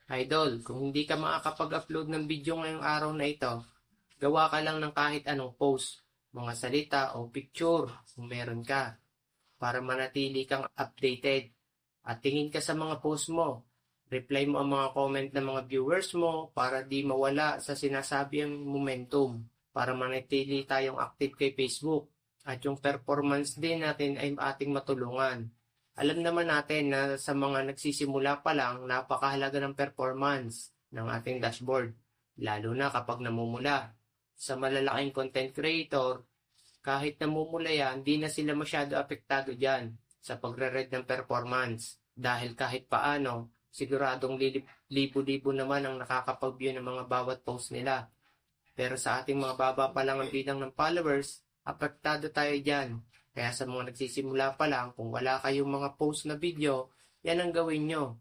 Idol, kung hindi ka makakapag-upload ng video ngayong araw na ito, gawa ka lang ng kahit anong post, mga salita o picture kung meron ka, para manatili kang updated. At tingin ka sa mga post mo. Reply mo ang mga comment ng mga viewers mo para di mawala sa sinasabi ang momentum, para manatili tayong active kay Facebook. At yung performance din natin ay ating matulungan. Alam naman natin na sa mga nagsisimula pa lang, napakahalaga ng performance ng ating dashboard, lalo na kapag namumula. Sa malalaking content creator, kahit namumula yan, di na sila masyado apektado dyan sa pagre-read ng performance. Dahil kahit paano, siguradong libo-libo naman ang nakakapag-view ng mga bawat post nila. Pero sa ating mga baba pa lang ang bilang ng followers, apektado tayo dyan. Kaya sa mga nagsisimula pa lang, kung wala kayong mga post na video, yan ang gawin nyo.